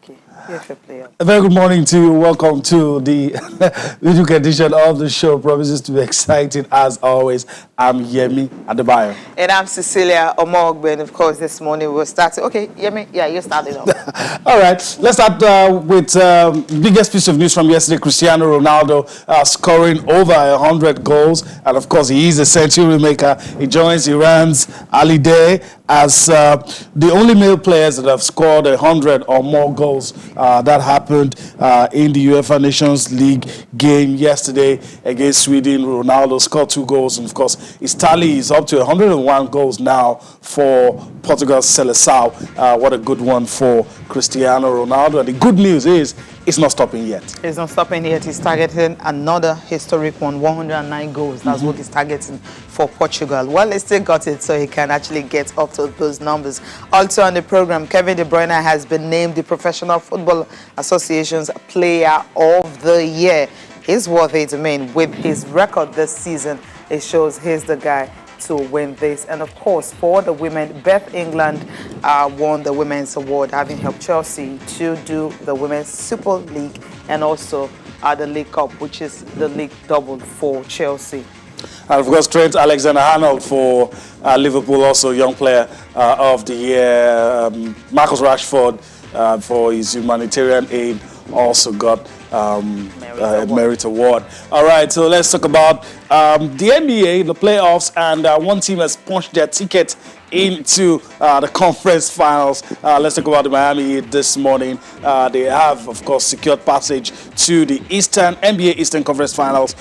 Okay, you're a player. A very good morning to you. Welcome to the week edition of the show. Promises to be exciting as always. I'm Yemi Adebayo. And I'm Cecilia Omogbe. And of course, this morning we'll start. Okay, Yemi, yeah, you started off. All right, let's start with biggest piece of news from yesterday. Cristiano Ronaldo scoring over 100 goals. And of course, he is a century maker. He joins Iran's Ali Day as the only male players that have scored 100 or more goals. That happened in the UEFA Nations League game yesterday against Sweden. Ronaldo scored 2 goals, and of course, his tally is up to 101 goals now for Portugal's Seleção. What a good one for Cristiano Ronaldo. And the good news is, it's not stopping yet. It's not stopping yet. He's targeting another historic one, 109 goals. That's what he's targeting for Portugal. Well, he still got it, so he can actually get up to those numbers. Also on the program, Kevin De Bruyne has been named the Professional Football Association's Player of the Year. He's worthy to mean with his record this season. It shows he's the guy to win this. And of course, for the women, Beth England won the Women's Award, having helped Chelsea to do the Women's Super League and also the League Cup, which is the league double for Chelsea. And of course, Trent Alexander for Liverpool, also Young Player of the Year. Marcus Rashford for his humanitarian aid also got a merit award. All right, so let's talk about the NBA, the playoffs, and one team has punched their ticket into the conference finals. Let's talk about the Miami Heat this morning. They have, of course, secured passage to the NBA Eastern Conference Finals,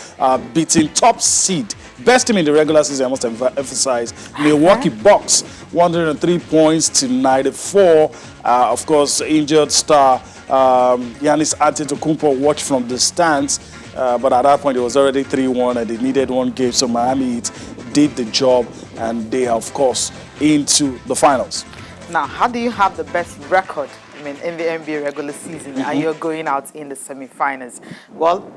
beating top seed, best team in the regular season, I must emphasize, Milwaukee Bucks, 103 points to 94. Of course, injured star Giannis Antetokounmpo watched from the stands, but at that point it was already 3-1 and they needed one game, so Miami Heat did the job and they are, of course, into the finals. Now, how do you have the best record, in the NBA regular season and you're going out in the semi-finals? Well,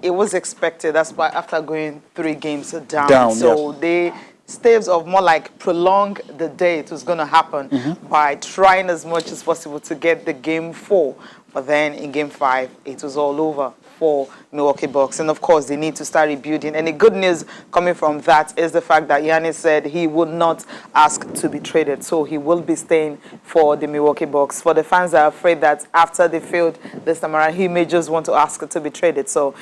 it was expected. That's why after going 3 games down so they staves of more like prolong the day it was going to happen by trying as much as possible to get the game 4. But then in game 5, it was all over for Milwaukee Bucks. And of course, they need to start rebuilding. And the good news coming from that is the fact that Giannis said he would not ask to be traded. So he will be staying for the Milwaukee Bucks. For the fans that are afraid that after they failed this time around, he may just want to ask to be traded. So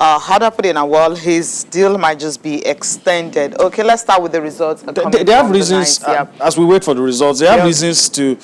how do I put it now? Well, his deal might just be extended. Okay, let's start with the results. They have reasons, as we wait for the results, they have reasons to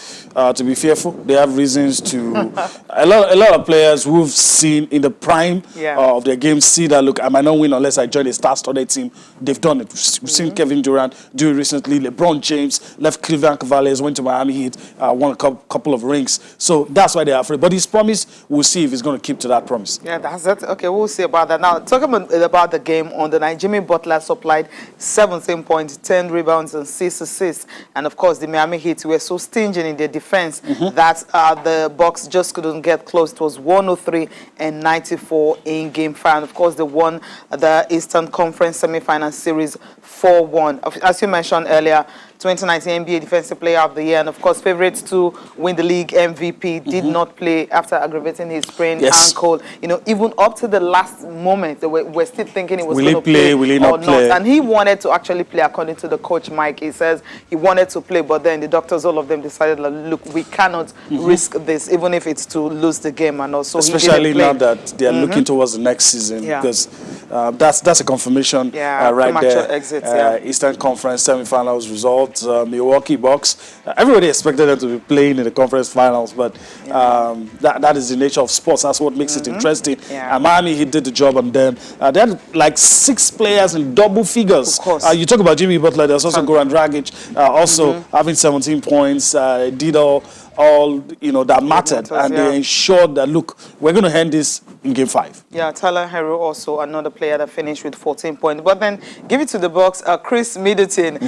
be fearful. They have reasons to... a lot of players who've seen in the prime of their game see that, look, I might not win unless I join a star-studded team. They've done it. We've seen Kevin Durant do it recently. LeBron James left Cleveland Cavaliers, went to Miami Heat, won a couple of rings. So that's why they're afraid. But his promise, we'll see if he's going to keep to that promise. Yeah, that's it. Okay, we'll see about that. Now, talking about the game on the night, Jimmy Butler supplied 17 points, 10 rebounds, and 6 assists. And of course, the Miami Heat were so stingy in their defense that the Bucks just couldn't get close. It was 103 and 94 in game 5. And of course, they won the Eastern Conference semifinal series 4-1. As you mentioned earlier, 2019 NBA Defensive Player of the Year, and of course, favorites to win the league MVP did not play after aggravating his sprained ankle. Even up to the last moment, they were still thinking he was going to play or not. And he wanted to actually play, according to the coach, Mike. He says he wanted to play, but then the doctors, all of them decided, look, we cannot risk this, even if it's to lose the game. And also, especially now that they are looking towards the next season, because that's a confirmation right there. Exit, Eastern Conference semifinals result. Milwaukee Bucks. Everybody expected them to be playing in the conference finals, but that is the nature of sports. That's what makes it interesting. And Miami, he did the job, and then they had like 6 players in double figures. Of course. You talk about Jimmy Butler. There's also Goran Dragic, also having 17 points. Did all that mattered, and they ensured that, look, we're going to end this in game 5. Yeah, Tyler Hero also another player that finished with 14 points. But then give it to the Bucks. Chris Middleton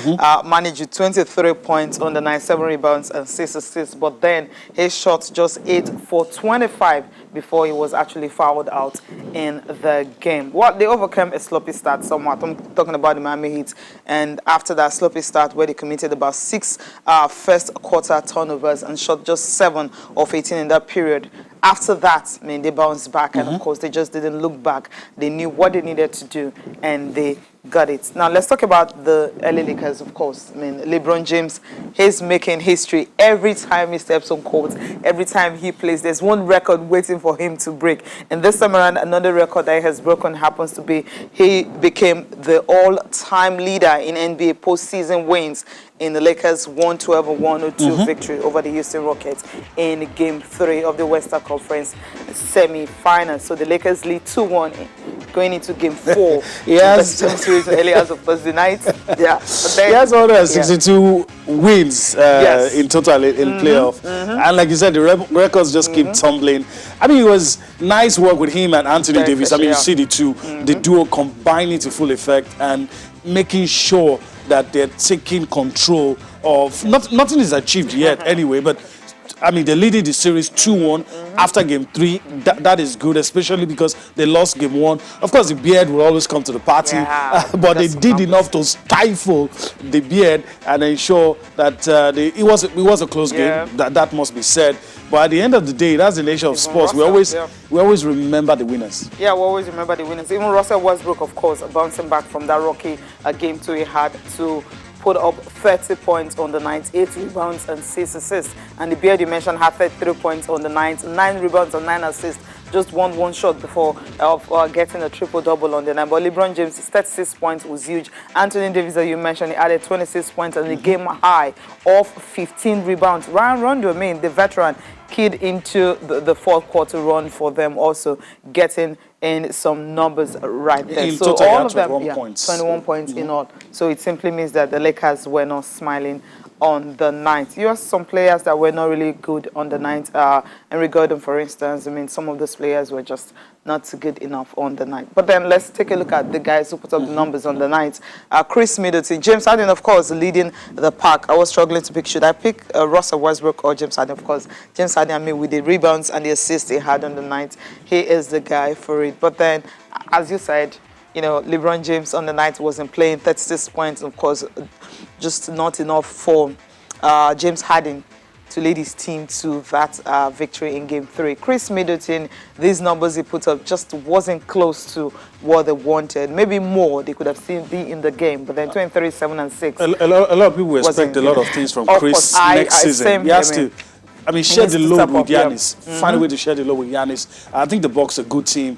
managed with 23 points on the night, 7 rebounds and 6 assists. But then his shots just 8 for 25 before he was actually fouled out in the game. Well, they overcame a sloppy start somewhat. I'm talking about the Miami Heat. And after that sloppy start where they committed about 6 first quarter turnovers and shot just 7 of 18 in that period, after that, I mean, they bounced back, and of course, they just didn't look back. They knew what they needed to do, and they got it. Now, let's talk about the LA Lakers, of course. I mean, LeBron James, he's making history every time he steps on court, every time he plays. There's one record waiting for him to break. And this time around, another record that he has broken happens to be he became the all-time leader in NBA postseason wins in the Lakers' 112-102 victory over the Houston Rockets in Game 3 of the Western Conference semi-finals. So the Lakers lead 2-1 going into Game 4. Yes. Series early as of Thursday night. Yeah. But then, He has 162 wins in total in playoff. And like you said, the records just keep tumbling. I mean, it was nice work with him and Anthony Davis. I mean, you see the two, the duo combining to full effect and making sure that they're taking control of, nothing is achieved yet anyway, but I mean, they leading the series 2-1 after Game 3. That is good, especially because they lost Game 1. Of course, the beard will always come to the party, but they did enough to stifle the beard and ensure that it was a close game. That must be said. But at the end of the day, that's the nature of sports. We always remember the winners. Yeah, we always remember the winners. Even Russell Westbrook, of course, bouncing back from that rocky Game 2 he had to put up 30 points on the night, 8 rebounds and 6 assists. And the beard you mentioned had 33 points on the night, 9 rebounds and 9 assists. Just one shot before getting a triple-double on the night. But LeBron James' 36 points was huge. Anthony Davis, as you mentioned, he added 26 points and a game high of 15 rebounds. Ryan Rondo, the veteran, keyed into the fourth quarter run for them, also getting in some numbers right there. In so total, all of them, 21 points. 21 points in all. So it simply means that the Lakers were not smiling on the night. You have some players that were not really good on the night. Henry Gordon, for instance, I mean, some of those players were just not good enough on the night. But then let's take a look at the guys who put up the numbers on the night. Chris Middleton, James Harden, of course, leading the pack. I was struggling to pick, should I pick Russell Westbrook or James Harden? Of course, James Harden, with the rebounds and the assists he had on the night, he is the guy for it. But then, as you said, you know, LeBron James on the night wasn't playing, 36 points, of course, just not enough for James Harden to lead his team to that victory in Game 3. Chris Middleton, these numbers he put up just wasn't close to what they wanted. Maybe more they could have seen be in the game, but then 23, 7, and 6. A lot of people expect a lot of things from Chris next season. He has to, share the load with Giannis. Find a way to share the load with Giannis. I think the Bucks are a good team.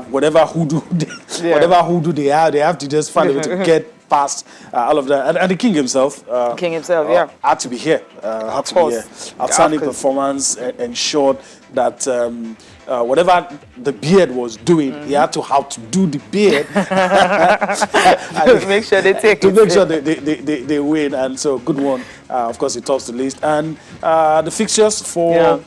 Whatever hoodoo they have to just find a way to get past all of that. And the King himself. Had to be here. Outstanding performance ensured that whatever the beard was doing, he had to have to do the beard to make sure they take to make sure they win. And so good one. Of course, he tops the list. And the fixtures for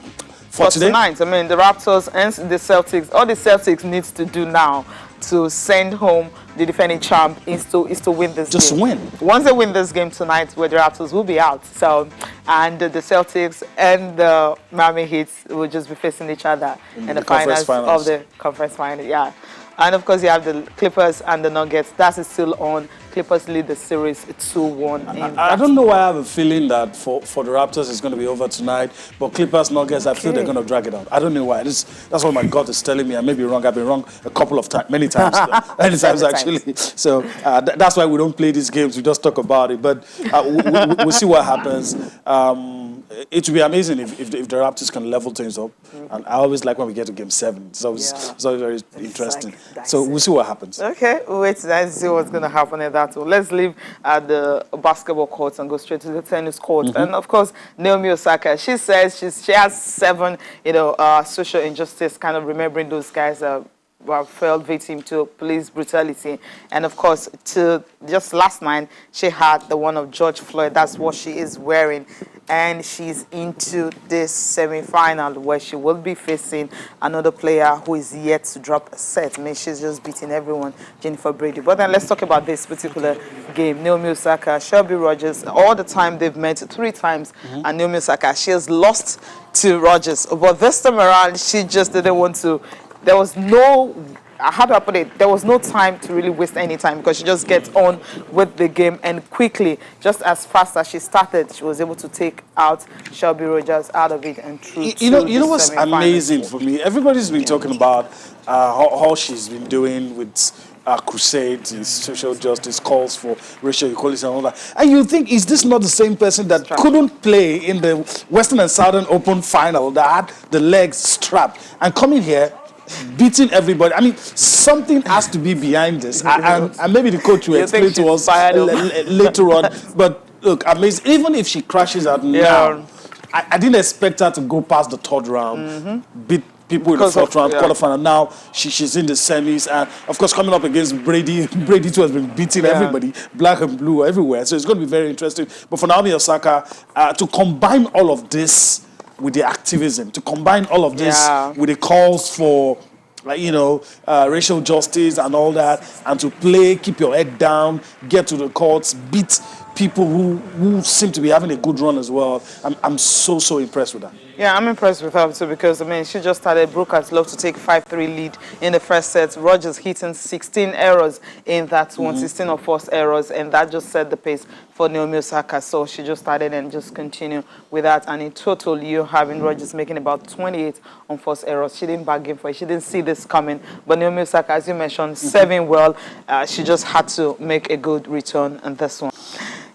today. Tonight, I mean, the Raptors and the Celtics. All the Celtics needs to do now to send home the defending champ is to win this game. Just win. Once they win this game tonight, where the Raptors will be out. So, and the Celtics and the Miami Heat will just be facing each other in the finals of the conference final. Yeah. And of course, you have the Clippers and the Nuggets. That is still on. Clippers lead the series 2-1. I don't know why I have a feeling that for the Raptors it's going to be over tonight. But Clippers, Nuggets, I feel they're going to drag it out. I don't know why. That's what my gut is telling me. I may be wrong. I've been wrong a couple of times, many times actually. So that's why we don't play these games. We just talk about it. But we'll see what happens. It would be amazing if the Raptors can level things up. And I always like when we get to Game 7. It's always very interesting. So we'll see what happens. Okay, wait and see what's going to happen in that. So let's leave the basketball courts and go straight to the tennis court. And of course, Naomi Osaka, she says she has 7, social injustice, kind of remembering those guys were fell victim to police brutality. And of course, to just last night, she had the one of George Floyd. That's what she is wearing. and she's into this semi-final where she will be facing another player who is yet to drop a set. I mean, she's just beating everyone, Jennifer Brady. But then let's talk about this particular game. Naomi Osaka, Shelby Rogers, all the time they've met 3 times, and Naomi Osaka, she has lost to Rogers. But this time around, she just didn't want to. There was no, how do I put it? There was no time to really waste any time because she just gets on with the game, and quickly, just as fast as she started, she was able to take out Shelby Rogers out of it and through. You know what's amazing for me? Everybody's been talking about how she's been doing with crusades and social justice calls for racial equality and all that. And you think, is this not the same person that couldn't play in the Western and Southern Open final, that had the legs strapped, and coming here beating everybody? I mean, something has to be behind this, and maybe the coach will explain to us later on. But look, amazing. Even if she crashes out now, I didn't expect her to go past the 3rd round, beat people in the 4th round, quarterfinal. Now she's in the semis, and of course coming up against Brady. Brady too has been beating everybody, black and blue everywhere. So it's going to be very interesting. But for Naomi Osaka, to combine all of this with the activism, to combine all of this with the calls for, racial justice and all that, and to play, keep your head down, get to the courts, beat people who seem to be having a good run as well. I'm so impressed with that. Yeah, I'm impressed with her too because, I mean, she just started. Brooke has loved to take 5-3 lead in the first set. Rogers hitting 16 errors in that one, 16 of forced errors, and that just set the pace for Naomi Osaka. So she just started and just continued with that. And in total, you're having Rogers making about 28 on forced errors. She didn't bargain for it. She didn't see this coming. But Naomi Osaka, as you mentioned, serving well. She just had to make a good return on this one.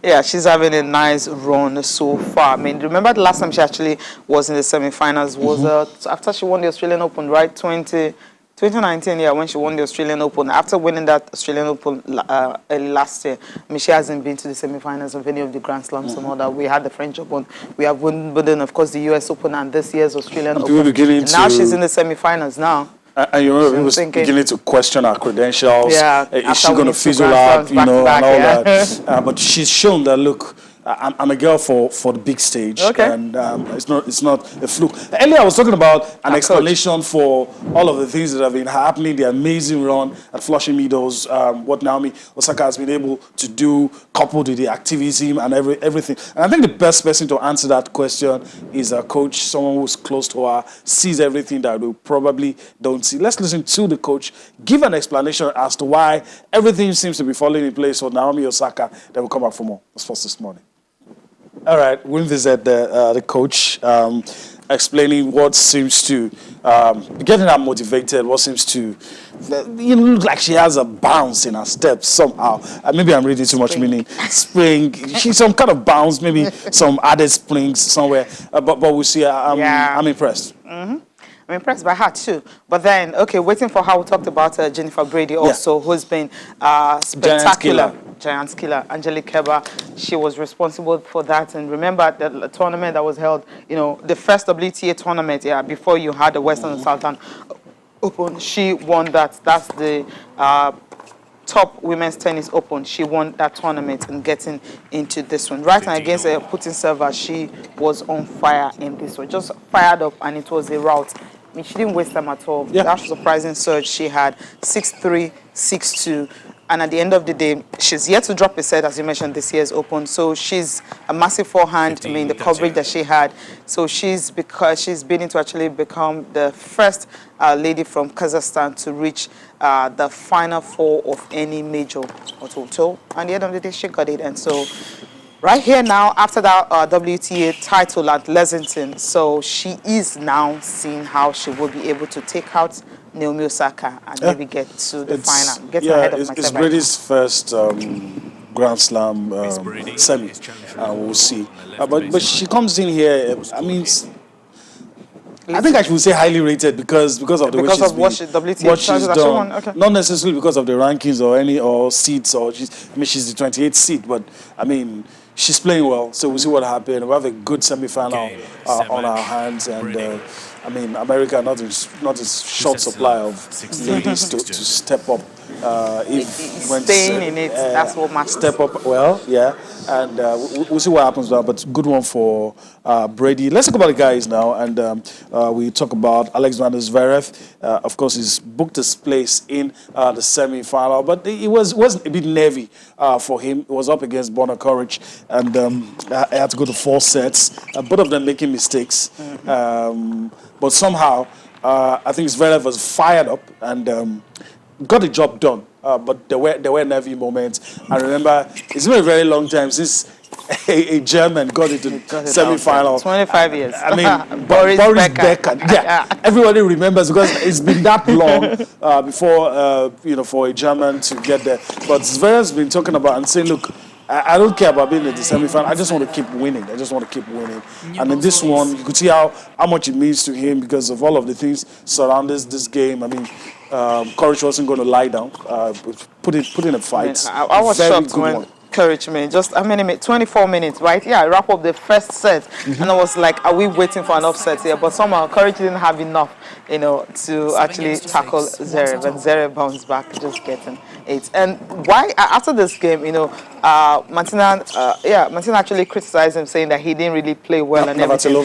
Yeah, she's having a nice run so far. I mean, remember the last time she actually was in the semi-finals was after she won the Australian Open, right? 2019, yeah, when she won the Australian Open. After winning that Australian Open last year, I mean, she hasn't been to the semi-finals of any of the Grand Slams and all that. We had the French Open, we have Wimbledon, of course, the US Open, and this year's Australian Open. And now she's in the semi-finals now. And you know, we was beginning to question her credentials. Yeah, is she going to fizzle out, and all that? But she's shown that, look, I'm a girl for the big stage, and it's not a fluke. Earlier, I was talking about an explanation for all of the things that have been happening, the amazing run at Flushing Meadows, what Naomi Osaka has been able to do, coupled with the activism and everything. And I think the best person to answer that question is a coach, someone who's close to her, sees everything that we probably don't see. Let's listen to the coach, give an explanation as to why everything seems to be falling in place for Naomi Osaka. Then we'll come back for more. That's first this morning. All right, we'll visit the coach, explaining what seems to, getting her motivated, what seems to, look like she has a bounce in her steps somehow. Maybe I'm reading too much meaning. Spring, she's some kind of bounce, maybe some added springs somewhere. But we'll see. I'm impressed. I'm impressed by her too. But then, waiting for her, we talked about Jennifer Brady also, who's been spectacular. Giant killer, Angelique Kerber. She was responsible for that. And remember the tournament that was held, the first WTA tournament, before you had the Western and Southern Open. She won that. That's the top women's tennis open. She won that tournament and getting into this one. Right now against a Putin server, she was on fire in this one. Just fired up, and it was a rout. I mean, she didn't waste time at all. That surprising surge she had, 6-3, 6-2. And at the end of the day, she's yet to drop a set, as you mentioned, this year's Open. So she's a massive forehand. I mean, the coverage that she had. So she's been to actually become the first lady from Kazakhstan to reach the final 4 of any major or total. And at the end of the day, she got it. And so right here now, after that WTA title at Lexington, so she is now seeing how she will be able to take out Naomi Osaka and maybe get to the final. Get ahead of myself. It's Brady's first Grand Slam semi. We'll see. But she comes in here. I mean, I think I should say highly rated because of the way she's done. Not necessarily because of the rankings or seeds she's the 28th seed, but I mean, she's playing well. So we'll see what happens. We have a good semi-final on our hands, and I mean, America not in short supply of ladies to step up. Staying in it, that's what matters. Step up, well, yeah. and we'll see what happens now. But good one for Brady. Let's talk about the guys now, and we talk about Alexander Zverev. Of course, he's booked his place in the semi-final, but it was a bit nervy for him. It was up against Bonner Courage, and he had to go to 4 sets. Both of them making mistakes, but somehow I think Zverev was fired up and got the job done. But there were nervy moments. I remember it's been a very long time since a German got into the semi-final. 25 years. I mean, Boris Becker. Yeah, everybody remembers because it's been that long before for a German to get there. But Zverev's been talking about and saying, look, I don't care about being in the semi-final. I just want to keep winning. And in this one, you could see how much it means to him because of all of the things surrounding this game. I mean, Courage wasn't going to lie down. Put in a fight. I was shocked when Courage, just how many minutes? 24 minutes, right? Yeah, I wrap up the first set, and I was like, are we waiting for an upset here? But somehow Courage didn't have enough, to actually tackle Zverev, and Zverev bounced back, just getting 8. And why after this game, Martina actually criticized him, saying that he didn't really play well and everything.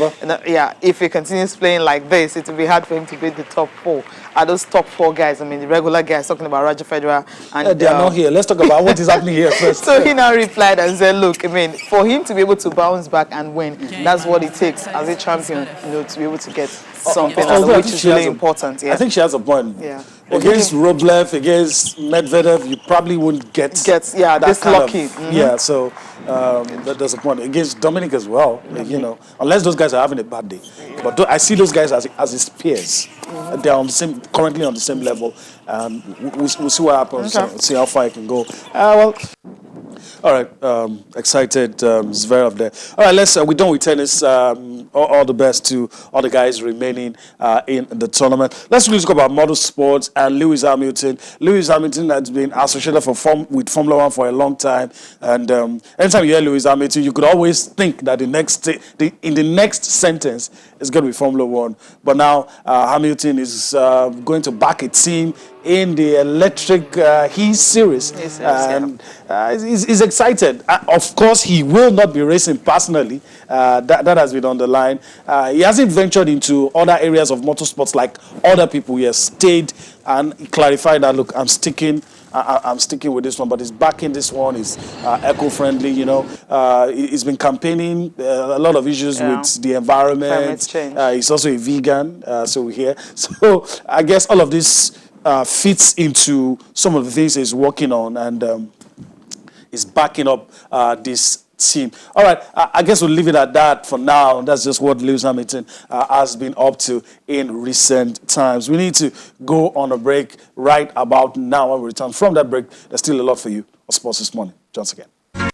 If he continues playing like this, it will be hard for him to beat the top 4. Are those top 4 guys? I mean, the regular guys, talking about Roger Federer, and they are not here. Let's talk about what is happening here first. So he now replied and said, look, I mean, for him to be able to bounce back and win, that's what it takes as a champion, to be able to get something, which is really important. Yeah. I think she has a point. Yeah. Against Rublev, against Medvedev, you probably wouldn't get this lucky. Yeah, so that's a point. Against Dominic as well, unless those guys are having a bad day. But I see those guys as his peers. They're currently on the same level. We'll see what happens. See how far it can go. All right, excited Zverev there. All right, we're done with tennis. All the best to all the guys remaining in the tournament. Let's really talk about motorsports and Lewis Hamilton. Lewis Hamilton has been associated with Formula One for a long time, and anytime you hear Lewis Hamilton, you could always think that in the next sentence is going to be Formula One. But now Hamilton is going to back a team in the electric series, and he's excited. Of course, he will not be racing personally. That has been on the line. He hasn't ventured into other areas of motorsports like other people. He has stayed and clarified that, look, I'm sticking with this one, but he's backing this one. He's eco-friendly, he's been campaigning a lot of issues with the environment. He's also a vegan, so we hear. So I guess all of this fits into some of the things he's working on, and is backing up this team. All right, I guess we'll leave it at that for now. That's just what Lewis Hamilton has been up to in recent times. We need to go on a break right about now. When we return from that break, there's still a lot for you on Sports This Morning. John's again. All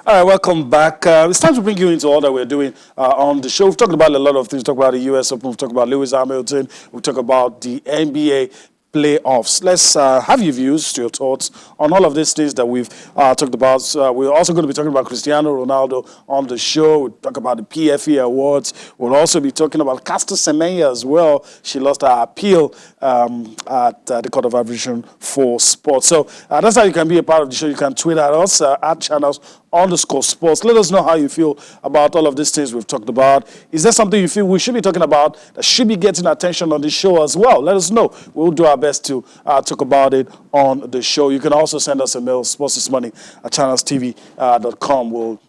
right, welcome back. It's time to bring you into all that we're doing on the show. We've talked about a lot of things. We've talked about the U.S. Open. We've talked about Lewis Hamilton. We've talked about the NBA playoffs. Let's have your views, your thoughts on all of these things that we've talked about. We're also going to be talking about Cristiano Ronaldo on the show. We'll talk about the PFA Awards. We'll also be talking about Caster Semenya as well. She lost her appeal at the Court of Arbitration for Sports. So that's how you can be a part of the show. You can tweet at us at channels_sports. Let us know how you feel about all of these things we've talked about. Is there something you feel we should be talking about that should be getting attention on the show as well? Let us know. We'll do our best to talk about it on the show. You can also send us a mail, sportsthismoney@channelstv.com. We'll,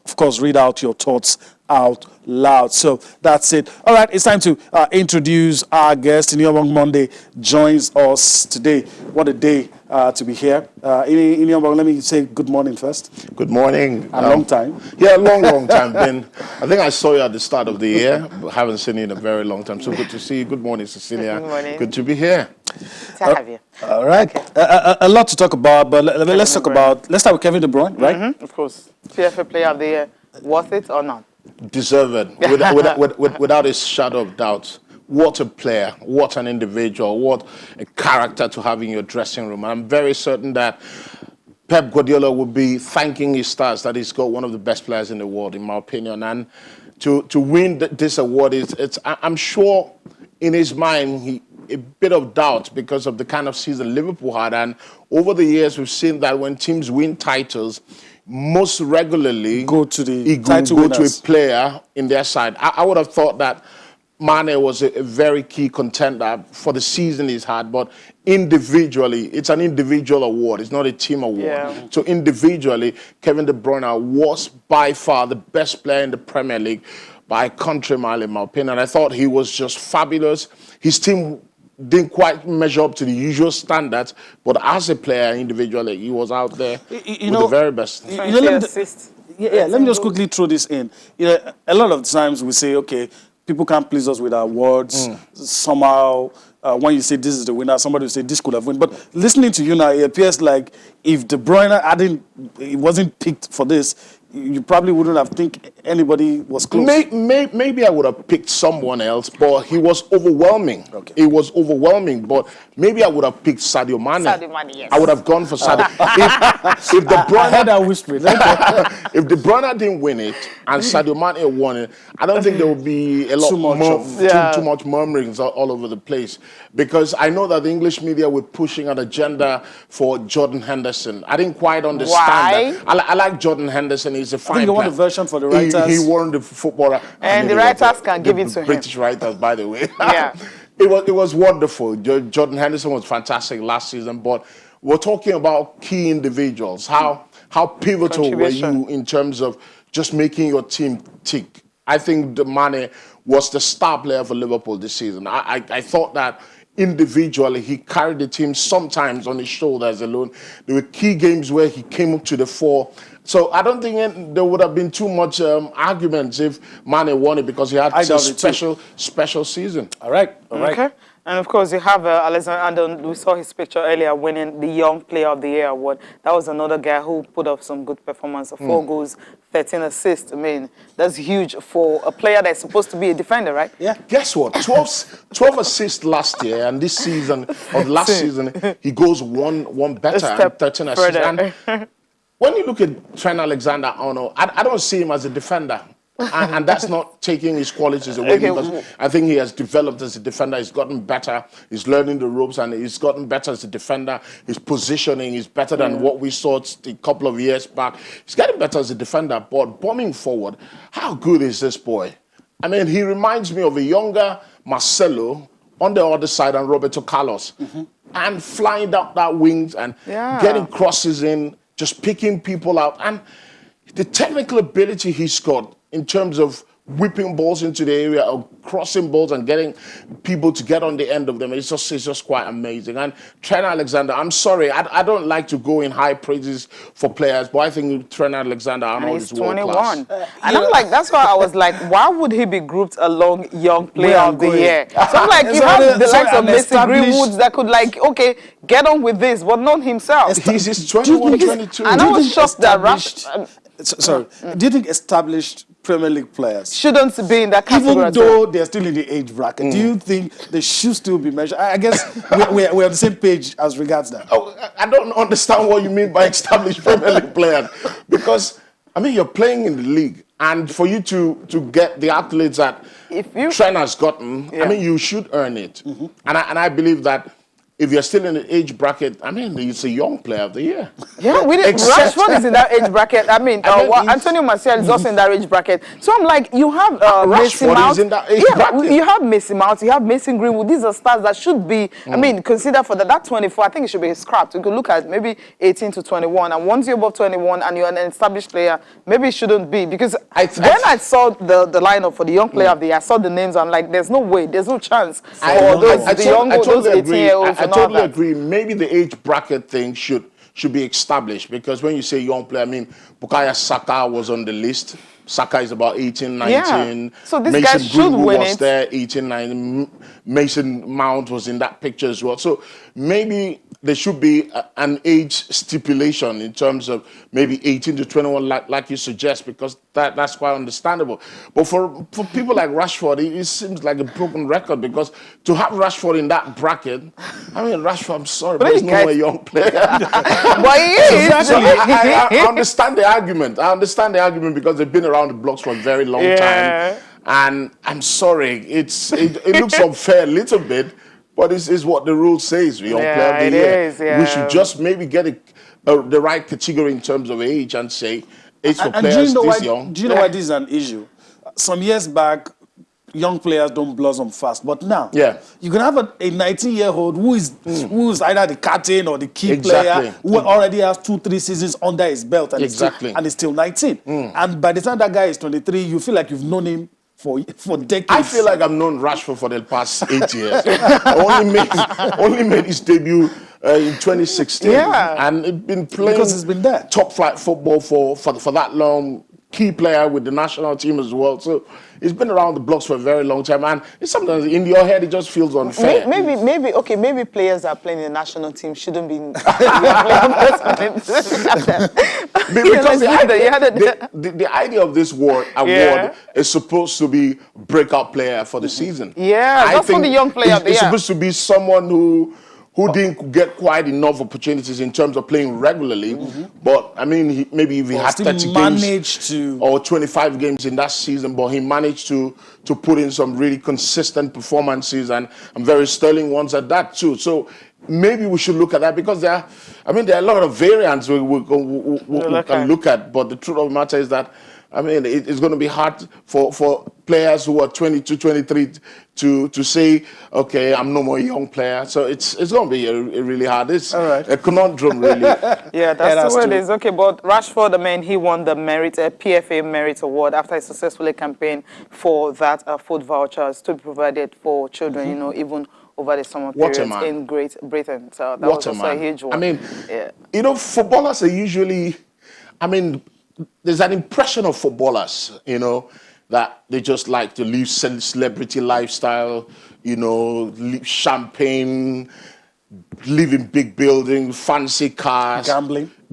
of course, read out your thoughts out loud. So that's it. All right, it's time to introduce our guest. Inyobong Monday joins us today. What a day to be here. Inyobong, let me say good morning first. Good morning. A long time. Yeah, long time. I think I saw you at the start of the year, but haven't seen you in a very long time. So good to see you. Good morning, Cecilia. Good morning. Good to be here. To have you. All right. Okay. A lot to talk about, but let's start with Kevin De Bruyne, right? Mm-hmm, of course. PFA Player of the Year. Worth it or not? Deserved, without a shadow of doubt. What a player, what an individual, what a character to have in your dressing room. I'm very certain that Pep Guardiola will be thanking his stars that he's got one of the best players in the world, in my opinion. And to win this award, I'm sure in his mind, a bit of doubt because of the kind of season Liverpool had. And over the years, we've seen that when teams win titles, most regularly Go to the he title go to a winners. player in their side. I would have thought that Mane was a very key contender for the season he's had, but individually, it's an individual award. It's not a team award. Yeah. So individually, Kevin De Bruyne was by far the best player in the Premier League by a country mile, in my opinion. I thought he was just fabulous. His team didn't quite measure up to the usual standards, but as a player individually, he was out there with the very best. 20 let me, assists. let me just quickly throw this in. A lot of times we say, okay, people can't please us with our words. Somehow, when you say this is the winner, somebody will say this could have won. But listening to you now, it appears like if De Bruyne he wasn't picked for this, you probably wouldn't have think anybody was close. Maybe I would have picked someone else, but he was overwhelming. Okay. It was overwhelming, but maybe I would have picked Sadio Mane. Sadio Mane, yes. I would have gone for Sadio. If De I heard Bruyne, that whispering. if De Bruyne didn't win it and Sadio Mane won it, I don't think there would be a lot too much murmurings all over the place. Because I know that the English media were pushing an agenda for Jordan Henderson. I didn't quite understand that. I like Jordan Henderson. He's a fine think you want player. a version for the writers. He won the footballer. And the writers can give it to him. British writers, by the way. Yeah. It was wonderful. Jordan Henderson was fantastic last season, but we're talking about key individuals. How pivotal were you in terms of just making your team tick? I think Mane was the star player for Liverpool this season. I thought that individually he carried the team sometimes on his shoulders alone. There were key games where he came up to the fore. So I don't think there would have been too much arguments if Mane won it because he had a special season. All right. Okay. And of course, you have Alexander. We saw his picture earlier winning the Young Player of the Year award. That was another guy who put up some good performance. 4 goals, 13 assists. I mean, that's huge for a player that's supposed to be a defender, right? Yeah. Guess what? 12 assists last year, and this season, or last season, he goes one better and 13 assists. And when you look at Trent Alexander-Arnold, I don't see him as a defender. And that's not taking his qualities away because I think he has developed as a defender. He's gotten better. He's learning the ropes and he's gotten better as a defender. His positioning is better than what we saw a couple of years back. He's getting better as a defender. But bombing forward, how good is this boy? I mean, he reminds me of a younger Marcelo on the other side and Roberto Carlos. And flying down that wings and getting crosses in, just picking people out. And the technical ability he's got in terms of whipping balls into the area or crossing balls and getting people to get on the end of them, it's just quite amazing. And Trent Alexander, I'm sorry, I don't like to go in high praises for players, but I think Trent Alexander-Arnold is world class. 21. And I'm like, that's why I was like, why would he be grouped along Young Player of the Year? So I'm like, you have the likes of Mason Greenwood that could like, okay, get on with this, but not himself. He's 21, 22. And I was shocked that Sorry, do you think established Premier League players shouldn't be in that category? Even though they're still in the age bracket, do you think they should still be measured? I guess we're on the same page as regards that. Oh, I don't understand what you mean by established Premier League players. Because, I mean, you're playing in the league. And for you to get the accolades that Trent has gotten, I mean, you should earn it. And I believe that if you're still in the age bracket, I mean, it's a Young Player of the Year. Yeah, we didn't. Rashford is in that age bracket. I mean Antonio Martial is also in that age bracket. So I'm like, you have Mason Mount. Is in that age bracket. You have Mason Mount, you have Mason Greenwood. These are stars that should be, I mean, considered for that 24. I think it should be scrapped. You could look at maybe 18 to 21. And once you're above 21 and you're an established player, maybe it shouldn't be. Because when I saw the lineup for the Young Player of the Year, I saw the names. I'm like, there's no way, there's no chance for those 18-year-olds. I totally agree. Maybe the age bracket thing should be established because when you say young player, I mean, Bukayo Saka was on the list. Saka is about 18, 19. Yeah. So this Mason guy should Greenwood win was it. there, 18, 19. Mason Mount was in that picture as well. So maybe there should be an age stipulation in terms of maybe 18 to 21, like you suggest, because that's quite understandable. But for people like Rashford, it seems like a broken record because to have Rashford in that bracket, I mean, Rashford, I'm sorry, but he's not a young player. But he is. So I understand the argument. I understand the argument because they've been around the blocks for a very long time. And I'm sorry, it looks unfair a little bit, but it's what the rule says. We don't play of the year. We should just maybe get the right category in terms of age and say it's for And do you players know this why? young. Do you know why this is an issue? Some years back, young players don't blossom fast, but now Yeah. you can have a 19-year-old who's either the captain or the key Exactly. player who already has 2-3 seasons under his belt and Exactly. is still 19. And by the time that guy is 23, you feel like you've known him for decades. I feel like I've known Rashford for the past 8 years. only made his debut in 2016. Yeah. And he's been playing Because he's been there. top flight football for that long. Key player with the national team as well. So he's been around the blocks for a very long time. And it's sometimes in your head, it just feels unfair. Maybe players that are playing in the national team shouldn't be Because the idea of this award is supposed to be breakout player for the season. Yeah, that's for the young player. It's supposed to be someone who didn't get quite enough opportunities in terms of playing regularly. But, I mean, maybe if he had 30 games or 25 games in that season, but he managed to put in some really consistent performances and very sterling ones at that too. So maybe we should look at that because there are a lot of variants we can look at. But the truth of the matter is that, I mean, it's going to be hard for players who are 22, 23 to say, okay, I'm no more a young player. So it's going to be a really hard. It's a conundrum, really. Yeah, that's the way it is. Okay, but Rashford, he won the PFA Merit Award after a successful campaign for that food vouchers to be provided for children, even over the summer period in Great Britain. So that was also a huge one. I mean, footballers are usually, there's an impression of footballers, that they just like to live celebrity lifestyle, live champagne, live in big buildings, fancy cars,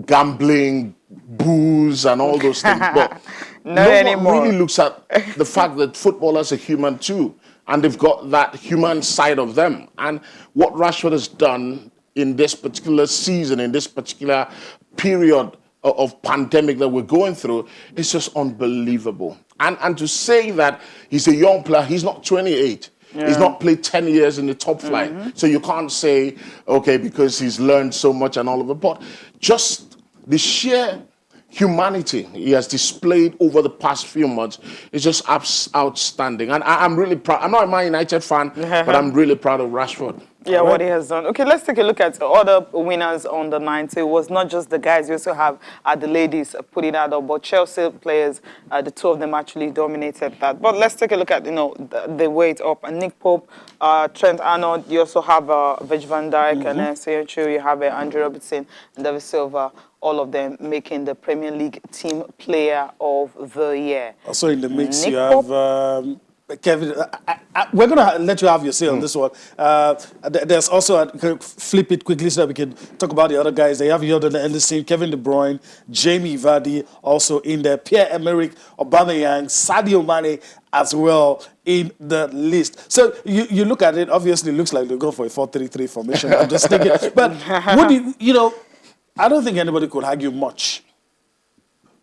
gambling, booze, and all those things. But no one really looks at the fact that footballers are human too, and they've got that human side of them. And what Rashford has done in this particular season, in this particular period of pandemic that we're going through, is just unbelievable. And to say that he's a young player, he's not 28. Yeah. He's not played 10 years in the top flight. So you can't say, okay, because he's learned so much and all of it. But just the sheer humanity he has displayed over the past few months is just outstanding. And I'm really proud. I'm not a Man United fan, but I'm really proud of Rashford. Yeah, what he has done. Okay, let's take a look at other winners on the 90. It was not just the guys. We also have the ladies putting that up. But Chelsea players, the two of them actually dominated that. But let's take a look at, the weight up. And Nick Pope, Trent Arnold. You also have Virgil van Dijk and Seyachu. You have Andrew Robertson and David Silva. All of them making the Premier League Team Player of the Year. Also in the mix, Nick Pope, Kevin, we're going to let you have your say on this one. There's also, flip it quickly so that we can talk about the other guys. They have Jordan Henderson, Kevin De Bruyne, Jamie Vardy also in there, Pierre-Emerick Aubameyang, Sadio Mane as well in the list. So you look at it, obviously it looks like they're going for a 4-3-3 formation. I'm just thinking. But I don't think anybody could argue much.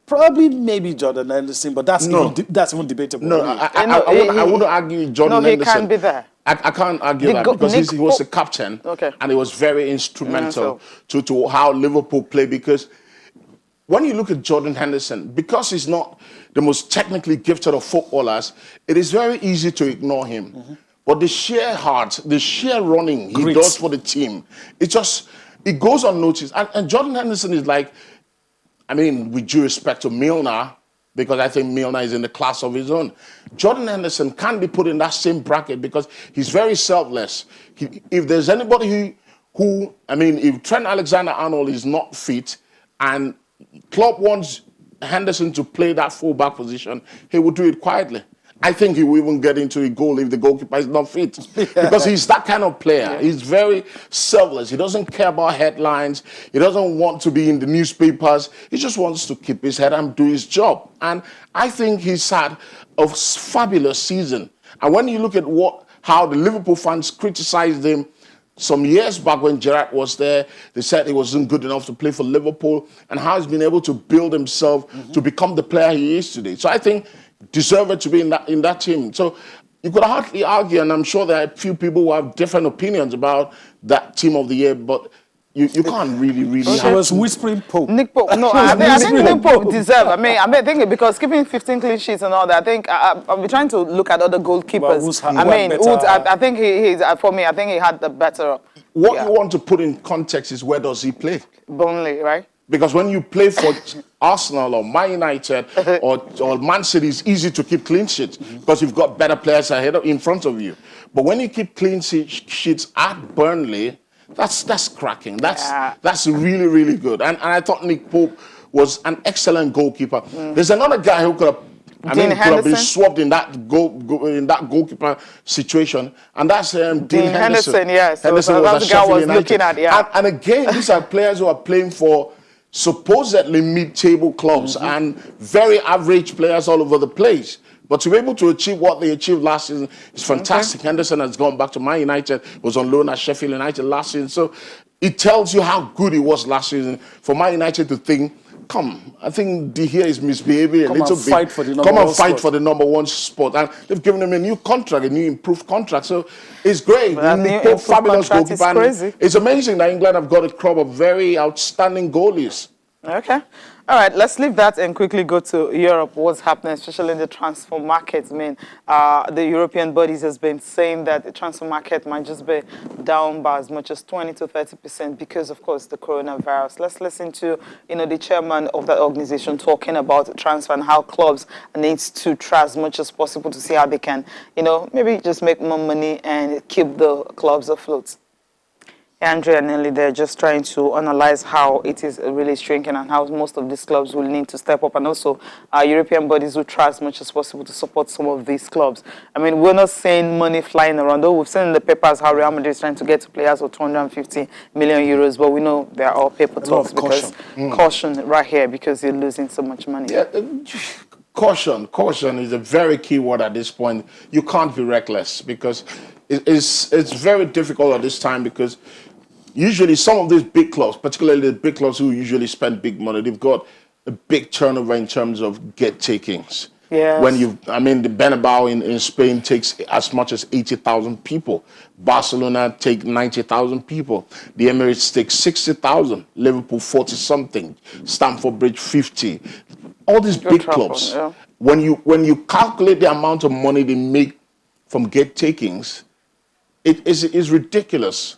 Probably maybe Jordan Henderson, but that's even debatable. No, I wouldn't argue Jordan Henderson. No, he can't be there. I can't argue that because he was a captain and he was very instrumental to how Liverpool play. Because when you look at Jordan Henderson, because he's not the most technically gifted of footballers, it is very easy to ignore him. But the sheer heart, the sheer running he does for the team, it goes unnoticed. And Jordan Henderson is like, with due respect to Milner, because I think Milner is in the class of his own, Jordan Henderson can be put in that same bracket because he's very selfless. If there's anybody if Trent Alexander-Arnold is not fit and Klopp wants Henderson to play that full-back position, he will do it quietly. I think he will even get into a goal if the goalkeeper is not fit. Because he's that kind of player. He's very selfless. He doesn't care about headlines. He doesn't want to be in the newspapers. He just wants to keep his head and do his job. And I think he's had a fabulous season. And when you look at how the Liverpool fans criticized him some years back when Gerrard was there, they said he wasn't good enough to play for Liverpool, and how he's been able to build himself to become the player he is today. So I think deserved to be in that team. So you could hardly argue, and I'm sure there are a few people who have different opinions about that team of the year, but you can't really She have. was whispering Pope. Nick Pope, no, I think Nick Pope deserve. I think because keeping 15 clean sheets and all that, I think I'll be trying to look at other goalkeepers. I think he's for me. I think he had the better. What you want to put in context is where does he play? Burnley, right? Because when you play for Arsenal or Man United or Man City, it's easy to keep clean sheets because you've got better players in front of you. But when you keep clean sheets at Burnley, that's cracking. That's really, really good. And I thought Nick Pope was an excellent goalkeeper. There's another guy who could have been swapped in that goalkeeper situation, and that's Dean Henderson. Yes, Henderson was the guy I was looking at. Yeah, and again, these are players who are playing for supposedly mid-table clubs and very average players all over the place. But to be able to achieve what they achieved last season is fantastic. Henderson has gone back to Man United, was on loan at Sheffield United last season. So it tells you how good he was last season. For Man United to think, I think De Gea is misbehaving a little bit. Come and fight for the number one spot. And they've given him a new contract, a new improved contract. So it's great. Fabulous goalkeeper. It's amazing that England have got a crop of very outstanding goalies. Okay. All right, let's leave that and quickly go to Europe. What's happening, especially in the transfer markets? I mean, the European bodies has been saying that the transfer market might just be down by as much as 20 to 30% because, of course, the coronavirus. Let's listen to, the chairman of that organization talking about transfer and how clubs need to try as much as possible to see how they can, maybe just make more money and keep the clubs afloat. Andrea and Nelly, they're just trying to analyze how it is really shrinking and how most of these clubs will need to step up, and also European bodies will try as much as possible to support some of these clubs. I mean, we're not seeing money flying around, though we've seen in the papers how Real Madrid is trying to get to players for 250 million euros, but we know they're all paper talks because caution right here because you're losing so much money. Yeah, caution is a very key word at this point. You can't be reckless because it's very difficult at this time because usually some of these big clubs, particularly the big clubs who usually spend big money, they've got a big turnover in terms of get takings. Yes. The Bernabeu in Spain takes as much as 80,000 people. Barcelona take 90,000 people. The Emirates take 60,000. Liverpool 40-something. Stamford Bridge 50. All these big clubs. Yeah. When you calculate the amount of money they make from get takings, it is ridiculous.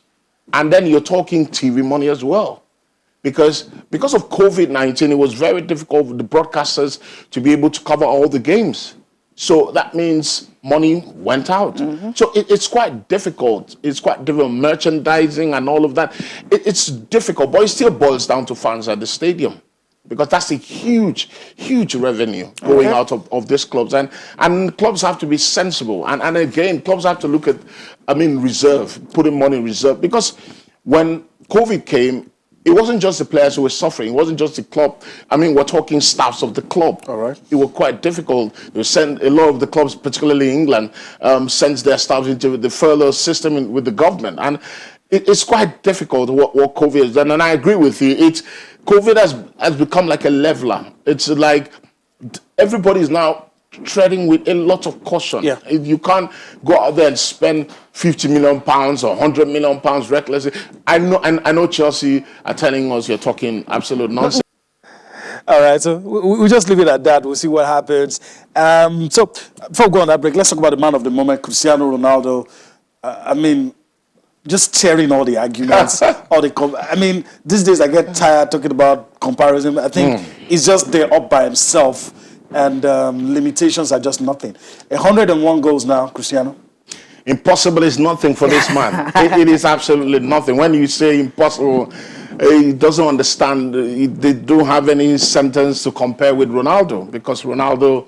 And then you're talking TV money as well. Because of COVID-19, it was very difficult for the broadcasters to be able to cover all the games. So that means money went out. So it's quite difficult. It's quite difficult. Merchandising and all of that. It's difficult, but it still boils down to fans at the stadium. Because that's a huge, huge revenue going out of these clubs. And clubs have to be sensible. And again, clubs have to look at, reserve, putting money in reserve. Because when COVID came, it wasn't just the players who were suffering. It wasn't just the club. We're talking staffs of the club. All right. It was quite difficult. They send a lot of the clubs, particularly England, sends their staffs into the furlough system with the government. And it's quite difficult what COVID has done. And I agree with you. COVID has become like a leveler. It's like everybody's now treading with a lot of caution. Yeah. You can't go out there and spend 50 million pounds or 100 million pounds recklessly. I know Chelsea are telling us you're talking absolute nonsense. All right, so we'll just leave it at that. We'll see what happens. So before we go on that break, let's talk about the man of the moment, Cristiano Ronaldo. Just tearing all the arguments, these days I get tired talking about comparison. I think he's just there up by himself, and limitations are just nothing. 101 goals now, Cristiano. Impossible is nothing for this man. It is absolutely nothing. When you say impossible, he doesn't understand. They don't have any sentence to compare with Ronaldo, because Ronaldo,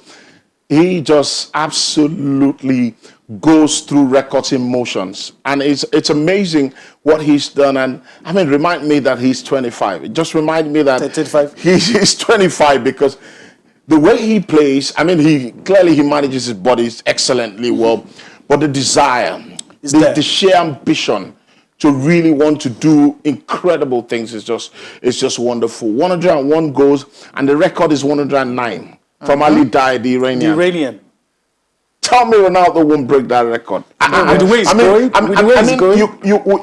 he just absolutely goes through records in motions. And it's amazing what he's done. And remind me that he's 25. It just remind me that 25. He's 25, because the way he plays, he manages his body excellently well, but the desire, the sheer ambition to really want to do incredible things is just wonderful. 101 goals, and the record is 109 from Ali Dai, the Iranian. Tell me Ronaldo won't break that record. With the way he's going,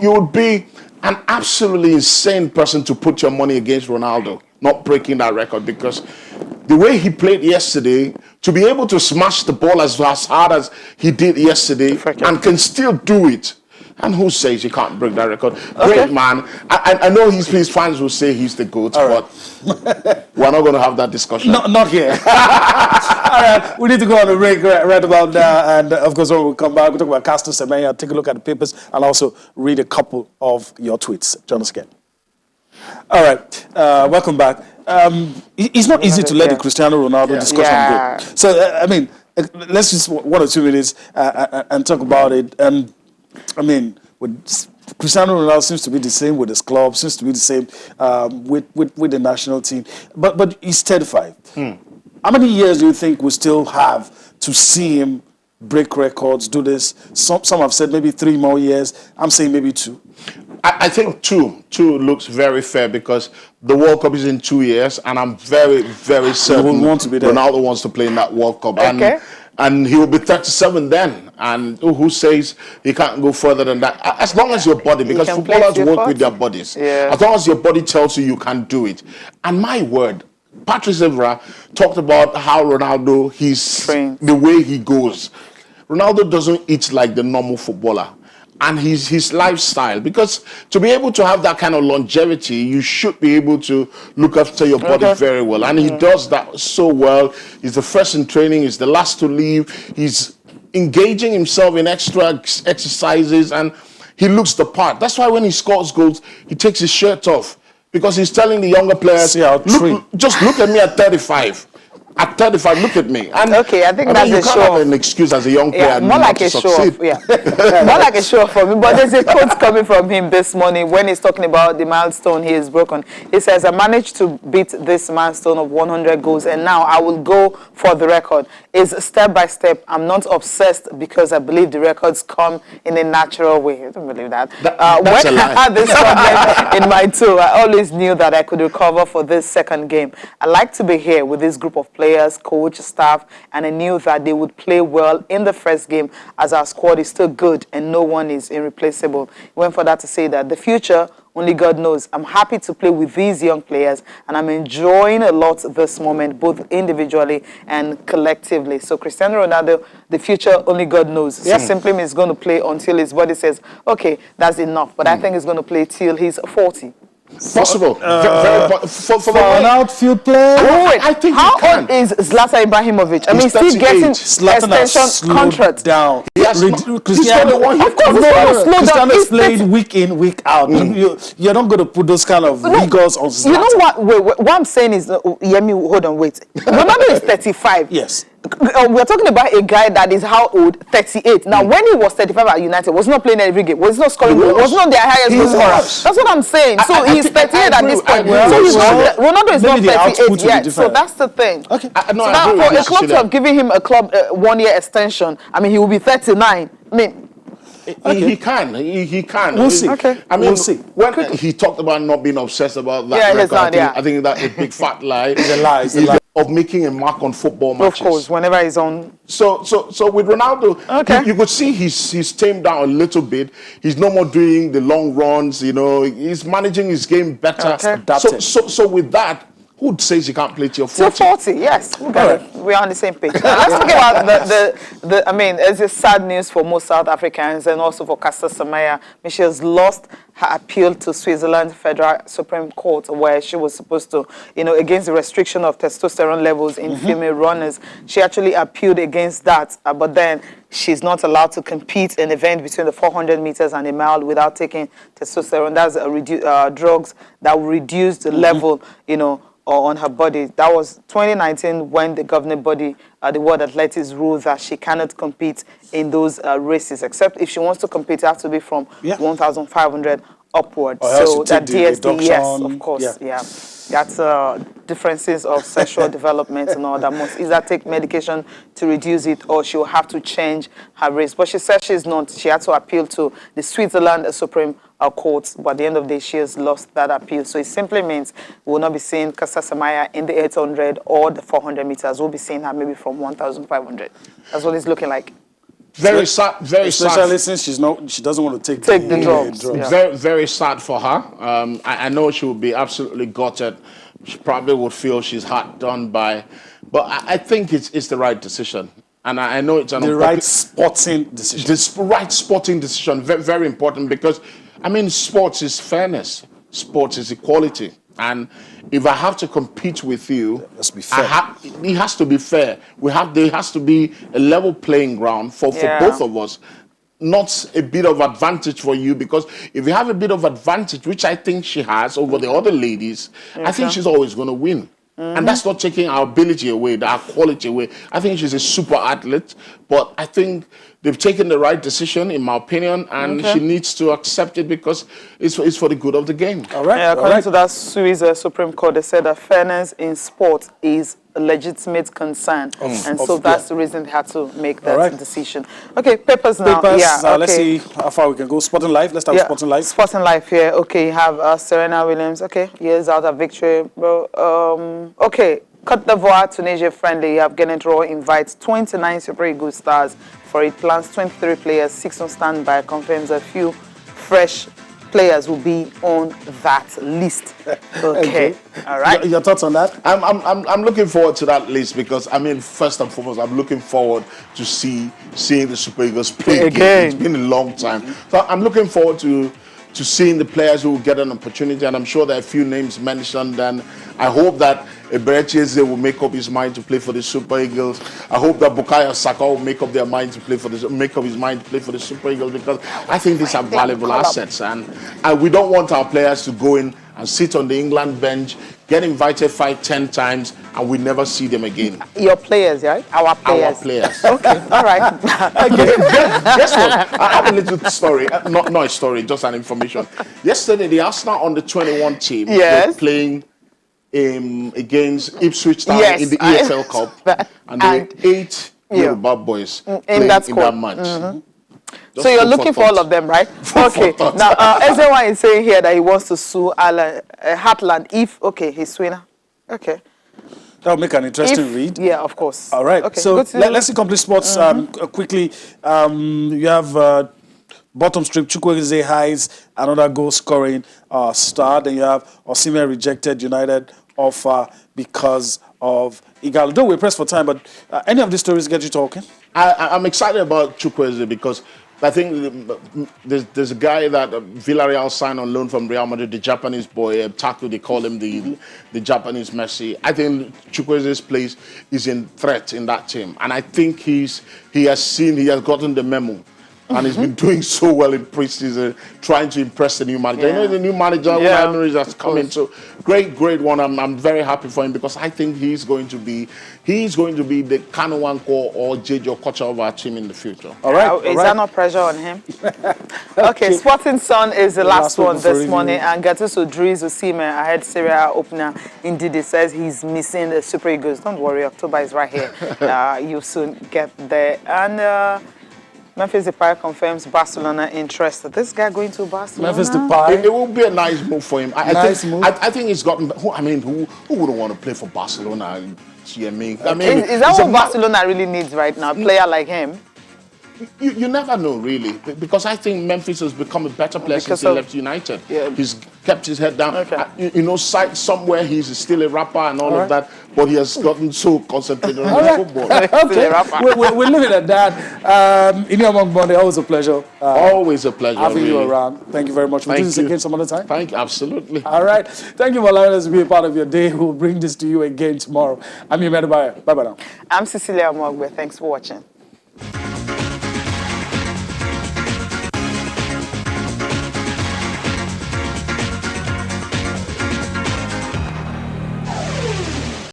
you would be an absolutely insane person to put your money against Ronaldo, not breaking that record, because the way he played yesterday, to be able to smash the ball as hard as he did yesterday and can still do it. And who says he can't break that record? Great man. I know his fans will say he's the GOAT, but we're not going to have that discussion. Not here. All right, we need to go on a break right about now. And of course, when we come back, we'll talk about Caster Semenya, take a look at the papers, and also read a couple of your tweets. Join us again. All right, welcome back. It's not easy to let the Cristiano Ronaldo discussion go. So, I mean, let's just 1 or 2 minutes and talk about it. I mean, with Cristiano Ronaldo seems to be the same with his club, seems to be the same with the national team. But he's 35. How many years do you think we still have to see him break records, do this? Some have said maybe 3 more years. I'm saying maybe 2. I think 2. 2 looks very fair because the World Cup is in 2 years, and I'm very, very certain Ronaldo wants to play in that World Cup. And he will be 37 then. And who says he can't go further than that? As long as your body, because footballers work with their bodies. As long as your body tells you can do it. And my word, Patrice Evra talked about how Ronaldo, the way he goes. Ronaldo doesn't eat like the normal footballer. And his lifestyle, because to be able to have that kind of longevity, you should be able to look after your body very well. And he does that so well. He's the first in training, he's the last to leave. He's engaging himself in extra exercises, and he looks the part. That's why when he scores goals, he takes his shirt off, because he's telling the younger players, just look at me at 35. At 35, look at me. And I think that's a show. You can't have an excuse as a young player. More like a show off. More like a show off for me. But there's a quote coming from him this morning when he's talking about the milestone he has broken. He says, I managed to beat this milestone of 100 goals, and now I will go for the record. It's step by step. I'm not obsessed because I believe the records come in a natural way. I don't believe that. That's when I had this problem in my toe, I always knew that I could recover for this second game. I like to be here with this group of players, coach, staff, and I knew that they would play well in the first game, as our squad is still good and no one is irreplaceable. He went for that to say that the future, only God knows. I'm happy to play with these young players, and I'm enjoying a lot this moment, both individually and collectively. So Cristiano Ronaldo, the future, only God knows. So simply means he's going to play until his body says, okay, that's enough. But I think he's going to play till he's 40. Possible. For an outfield player. I think how old is Zlatan Ibrahimovic? I mean, he's still getting extension contract. Down. Cristiano, of course, Cristiano is playing week in, week out. You're not going to put those kind of rigors on Zlatan. You know what? Wait, what I'm saying is, Yemi, hold on, wait. Ronaldo is 35. Yes. We're talking about a guy that is how old? 38. Now, when he was 35 at United, was not playing every game, was not scoring, was not their highest goal scorer. That's what I'm saying. So he's 38 at this point. So Ronaldo is not 38 yet. So that's the thing. Okay. So now, for a club to have given him a club 1 year extension, I mean, he will be 39. I mean, he can. We'll see. Okay. I mean, we'll see. When he talked about not being obsessed about that record, I think that's a big fat lie. It's a lie. Of making a mark on football matches. Of course, whenever he's on. So with Ronaldo, you could see he's tamed down a little bit. He's no more doing the long runs. You know, he's managing his game better. So with that, who says you can't play till 40? Till 40, yes. We're on the same page. Now, let's talk about I mean, it's a sad news for most South Africans and also for Caster Semenya. She has lost her appeal to Switzerland Federal Supreme Court, where she was supposed to, against the restriction of testosterone levels in female runners. She actually appealed against that, but then she's not allowed to compete in an event between the 400 meters and a mile without taking testosterone. That's drugs that will reduce the level, on her body. That was 2019 when the governing body, the World Athletics, ruled that she cannot compete in those races, except if she wants to compete, it has to be from 1,500 upwards. So that DSD, yes, of course, That's differences of sexual development and all that. Must either take medication to reduce it, or she'll have to change her race. But she said she's not. She had to appeal to the Switzerland Supreme Court, but at the end of the day, she has lost that appeal. So it simply means we will not be seeing Caster Semenya in the 800 or the 400 meters. We'll be seeing her maybe from 1,500. That's what it's looking like. Very sad. Very Especially sad. since she doesn't want to Take the drugs. Yeah. Very, very sad for her. I know she would be absolutely gutted. She probably would feel she's hard done by. But I think it's the right decision. And I know it's the right sporting decision. This right sporting decision, very, very important because, I mean, sports is fairness. Sports is equality. And if I have to compete with you, it must be fair. It has to be fair. There has to be a level playing ground for both of us. Not a bit of advantage for you, because if you have a bit of advantage, which I think she has over the other ladies, I think she's always going to win. And that's not taking our ability away, our quality away. I think she's a super athlete, but I think they've taken the right decision, in my opinion, and she needs to accept it because it's for the good of the game. All right. Yeah, according to that Swiss Supreme Court, they said that fairness in sport is a legitimate concern, and so that's the reason they had to make that decision. Okay, papers now. Let's see how far we can go. Sporting Life. Let's start with Sporting Life. Sporting Life here. Okay, you have Serena Williams. Okay, years out of victory, bro. Okay, Côte d'Ivoire, Tunisia friendly. You have Gennett Roy invites 29 Super Eagles stars for it. Plans 23 players, 6 on standby. Confirms a few fresh players will be on that list. Okay. All right. Your thoughts on that? I'm looking forward to that list because, I mean, first and foremost, I'm looking forward to seeing the Super Eagles play again. It's been a long time. So I'm looking forward to seeing the players who will get an opportunity, and I'm sure there are a few names mentioned, and I hope that Eberechieze will make up his mind to play for the Super Eagles. I hope that Bukayo Saka will make up his mind to play for the Super Eagles, because I think these are valuable assets, and we don't want our players to go in and sit on the England bench, get invited 5-10 times, and we never see them again. Your players, right? Our players. Our players. Okay, all right. Guess what? I have a little story, not a story, just an information. Yesterday, the Arsenal under-21 team were playing against Ipswich Town in the EFL Cup, and there were 8 Yoruba boys in that match. So you're looking for all of them, right? Okay. Now, everyone is saying here that he wants to sue Heartland if, he's winner. Okay. That'll make an interesting read. Yeah, of course. All right. Okay. So let's see complete sports quickly. You have bottom strip, Chukwueze Highs, another goal scoring star. Then you have Osimhen rejected United offer because of Igalo. Though we're pressed for time, but any of these stories get you talking? I'm excited about Chukwueze because I think there's a guy that Villarreal signed on loan from Real Madrid, the Japanese boy, Taku, they call him the Japanese Messi. I think Chukwueze's place is in threat in that team. And I think he has gotten the memo. And he's been doing so well in pre-season, trying to impress the new manager. You know, the new manager, that's coming. So great one. I'm very happy for him because I think he's going to be the Kanu Nwankwo or JJ Okocha of our team in the future. All right. Is there no pressure on him? Okay, Sporting Sun is the last one this morning, and Gattuso Dries Osimhen ahead Serie A opener. Indeed, it says he's missing the Super Eagles. Don't worry, October is right here. You'll soon get there. And Memphis Depay confirms Barcelona interest. This guy going to Barcelona? Memphis Depay. It will be a nice move for him. I think he's gotten. Who wouldn't want to play for Barcelona? Is that what Barcelona really needs right now? A player like him? You never know, really, because I think Memphis has become a better player since he left United. Yeah. He's kept his head down. Okay. Somewhere he's still a rapper and all of that, but he has gotten so concentrated on football. Okay, we're leaving it at that. In your Monday, always a pleasure. Always a pleasure. Having you around. Thank you very much. We'll do this again some other time. Thank you, absolutely. All right. Thank you for allowing us to be a part of your day. We'll bring this to you again tomorrow. I'm your man. Bye-bye now. I'm Cecilia Mogbe. Thanks for watching.